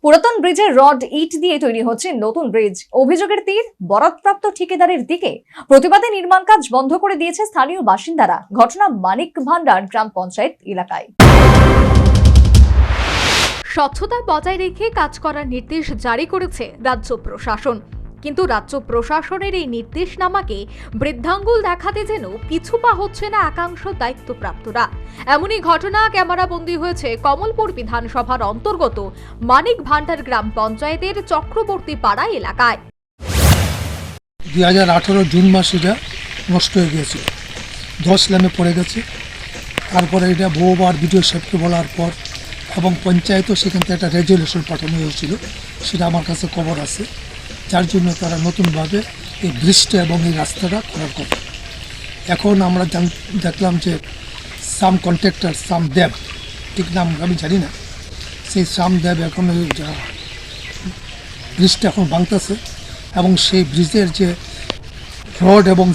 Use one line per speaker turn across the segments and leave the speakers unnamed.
পুরাতন ব্রিজের রড ইট দিয়ে তৈরি হচ্ছে নতুন ব্রিজ। অভিযোগের তীর বরাদপ্রাপ্ত ঠিকাদারের দিকে। প্রতিবাদে নির্মাণ কাজ বন্ধ করে দিয়েছে স্থানীয় বাসিন্দারা। ঘটনা মানিক ভান্ডার গ্রাম পঞ্চায়েত এলাকায়।
স্বচ্ছতা বজায় রেখে কাজ করার নির্দেশ জারি করেছে রাজ্য প্রশাসন, কিন্তু রাজ্য প্রশাসনের এই নির্দেশনামাকে বৃদ্ধাঙ্গুল দেখাতে যেন পিছু পা হচ্ছে না একাংশ দায়িত্বপ্রাপ্তরা। এমনই ঘটনা ক্যামেরাবন্দী হয়েছে কমলপুর বিধানসভার অন্তর্গত মানিক ভান্ডার গ্রাম পঞ্চায়েতের চক্রবর্তী পাড়া এলাকায়।
2018 জুন মাসে এটা নষ্ট হয়ে গেছে, 10 লামে পড়ে গেছে। তারপরে এটা বহুবার বিডিও সাহেবকে বলার পর এবং পঞ্চায়েতও সেখান থেকে একটা রেজলিউশন পাঠানো হয়েছিল, সেটা আমার কাছে খবর আছে। যার জন্য তারা নতুনভাবে এই ব্রিজটা এবং এই রাস্তাটা করার কথা। এখন আমরা দেখলাম যে সাম কন্ট্রাক্টর সাম দেব, ঠিক নাম আমি জানি না, সেই সাম দেব এখন ব্রিজটা এখন ভাঙতেছে এবং সেই ব্রিজের যে রড এবং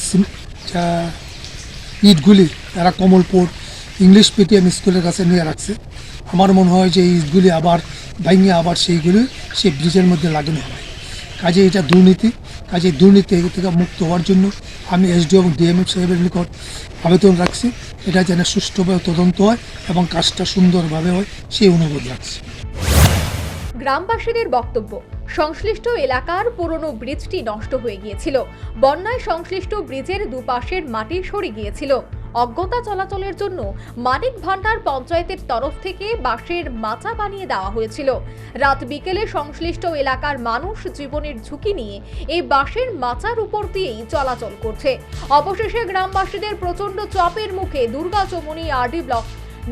ইটগুলি তারা কমলপুর ইংলিশ পিটিএম স্কুলের কাছে নিয়ে রাখছে। আমার মনে হয় যে এই ইটগুলি আবার ভাঙিয়ে আবার সেইগুলি সেই ব্রিজের মধ্যে লাগানো হবে। কাজে এটা দুর্নীতি, কাজে দুর্নীতি থেকে মুক্ত হওয়ার জন্য আমি এসডিও এবং ডিএমএফ সাহেবের নিকট আবেদন রাখছি, এটা যেন সুষ্ঠুভাবে তদন্ত হয় এবং কাজটা সুন্দরভাবে হয় সেই অনুরোধ রাখছি।
গ্রামবাসীদের বক্তব্য, সংশ্লিষ্ট এলাকার পুরনো ব্রিজটি নষ্ট হয়ে গিয়েছিল। বন্যায় সংশ্লিষ্ট ব্রিজের দুপাশের মাটি সরে গিয়েছিল। অজ্ঞতা চলাচলের জন্য মানিক ভান্ডার পঞ্চায়েতের তরফ থেকে বাঁশের মাচা বানিয়ে দেওয়া হয়েছিল। রাত বিকেলে সংশ্লিষ্ট এলাকার মানুষ জীবনের ঝুঁকি নিয়ে এই বাঁশের মাচার উপর দিয়েই চলাচল করছে। অবশেষে গ্রামবাসীদের প্রচন্ড চাপের মুখে দুর্গাচমনি আরডি ব্লক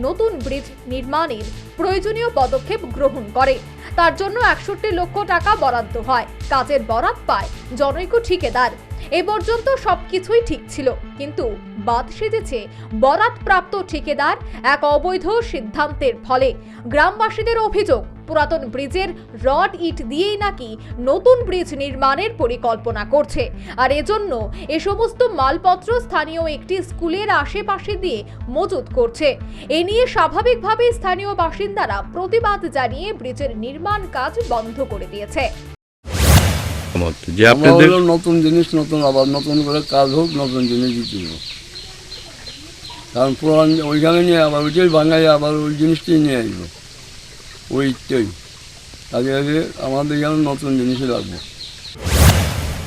নতুন ব্রিজ নির্মাণের প্রয়োজনীয় পদক্ষেপ গ্রহণ করে। তার জন্য 61 লক্ষ টাকা বরাদ্দ হয়। কাজের বরাত পায় জনৈক ঠিকাদার। এ পর্যন্ত সবকিছুই ঠিক ছিল, কিন্তু বাদ সেধেছে বরাদপ্রাপ্ত ঠিকাদার এক অবৈধ সিদ্ধান্তের ফলে। গ্রামবাসীদের অভিযোগ, পুরাতন ব্রিজের রড ইট দিয়েই নাকি নতুন ব্রিজ নির্মাণের পরিকল্পনা করছে, আর এজন্য এ সমস্ত মালপত্র স্থানীয় একটি স্কুলের আশেপাশে দিয়ে মজুত করছে। এ নিয়ে স্বাভাবিকভাবেই স্থানীয় বাসিন্দারা প্রতিবাদ জানিয়ে ব্রিজের নির্মাণ কাজ বন্ধ করে দিয়েছে।
যে আপনাদের
নতুন জিনিস নতুন আবার নতুন করে কাজ হোক, নতুন জিনিস দিতে হবে। কারণ পুরান ওইখানে নিয়ে আবার ওইটাই ভাঙাই আবার ওই জিনিসটাই নিয়ে আসবো, ওইটাই আগে আগে আমাদের যেন নতুন জিনিসই লাগবে।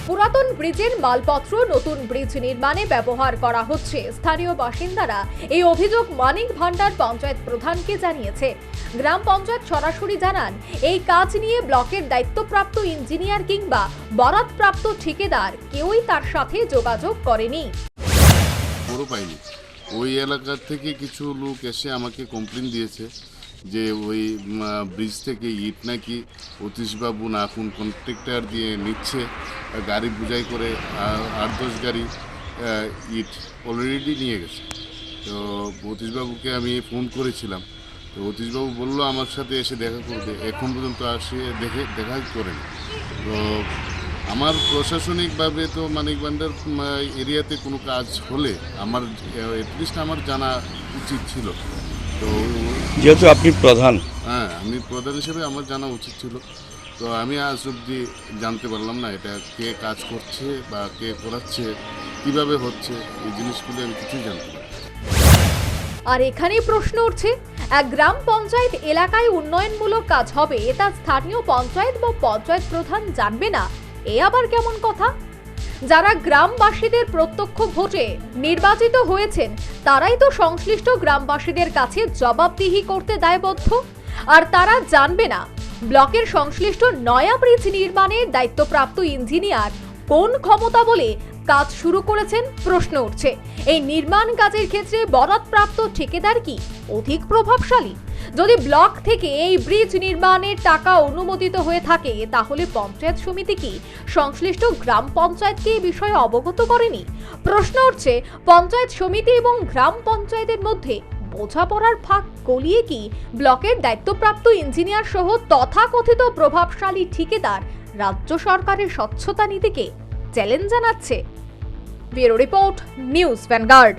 পুরাতন ব্রিজের মালপত্র নতুন ব্রিজ নির্মাণে ব্যবহার করা হচ্ছে। স্থানীয় বাসিন্দারা এই অভিযোগ মানিক ভান্ডার পঞ্চায়েত প্রধানকে জানিয়েছে। গ্রাম পঞ্চায়েত সরাসরি জানান, এই কাজ নিয়ে ব্লকের দায়িত্বপ্রাপ্ত ইঞ্জিনিয়ার কিংবা বরাদপ্রাপ্ত ঠিকাদার কেউই তার সাথে যোগাযোগ করেনি।
ওই এলাকার থেকে কিছু লোক এসে আমাকে কমপ্লেন দিয়েছে যে ওই ব্রিজ থেকে ইট নাকি অতীশবাবু না কোন কন্ট্রাক্টর দিয়ে নিচ্ছে, গাড়ি বোঝাই করে 8-10 গাড়ি ইট অলরেডি নিয়ে গেছে। তো অতীশবাবুকে আমি ফোন করেছিলাম, তো অতীশবাবু বললো আমার সাথে এসে দেখা করবে, এখন পর্যন্ত আসে দেখা করেনি। তো আমার প্রশাসনিকভাবে তো মানিক ভান্ডার এরিয়াতে কোনো কাজ হলে আমার অ্যাটলিস্ট আমার জানা উচিত ছিল। তো
যেহেতু আপনি প্রধান,
হ্যাঁ, আমি প্রধান হিসেবে আমার জানা উচিত ছিল। তো আমি আজ অবধি জানতে পারলাম না এটা কে কাজ করছে বা কে করাচ্ছে, কিভাবে হচ্ছে, এই জিনিসগুলো আমি কিছুই জানতে পারি।
আর এখানেই প্রশ্ন উঠছে, এক গ্রাম পঞ্চায়েত এলাকায় উন্নয়নমূলক কাজ হবে, তা স্থানীয় পঞ্চায়েত বা পঞ্চায়েত প্রধান জানবে না? এ আবার কেমন কথা? যারা গ্রামবাসীদের প্রত্যক্ষ ভোটে নির্বাচিত হয়েছেন তারাই তো সংশ্লিষ্ট গ্রামবাসীদের কাছে জবাবদিহি করতে দায়বদ্ধ, আর তারা জানবে না ব্লকের সংশ্লিষ্ট নয়া ব্রিজ নির্মাণের দায়িত্বপ্রাপ্ত ইঞ্জিনিয়ার কোন ক্ষমতা বলে কাজ শুরু করেছেন? প্রশ্ন উঠছে, এই নির্মাণ কাজের ক্ষেত্রে বরাদপ্রাপ্ত ঠিকাদার কি অধিক প্রভাবশালী? যদি ব্লক থেকে এই ব্রিজ নির্মাণের টাকা অনুমোদিত হয়ে থাকে, তাহলে পঞ্চায়েত সমিতি কি সংশ্লিষ্ট গ্রাম পঞ্চায়েতকে এই বিষয়ে অবগত করেনি? প্রশ্ন উঠছে, পঞ্চায়েত সমিতি এবং গ্রাম পঞ্চায়েতের মধ্যে বোঝাপড়ার ফাঁক গলিয়ে কি ব্লকের দায়িত্বপ্রাপ্ত ইঞ্জিনিয়ার সহ তথাকথিত প্রভাবশালী ঠিকাদার রাজ্য সরকারের স্বচ্ছতা নীতিকে চ্যালেঞ্জ জানাচ্ছে? Bureau report, news vanguard.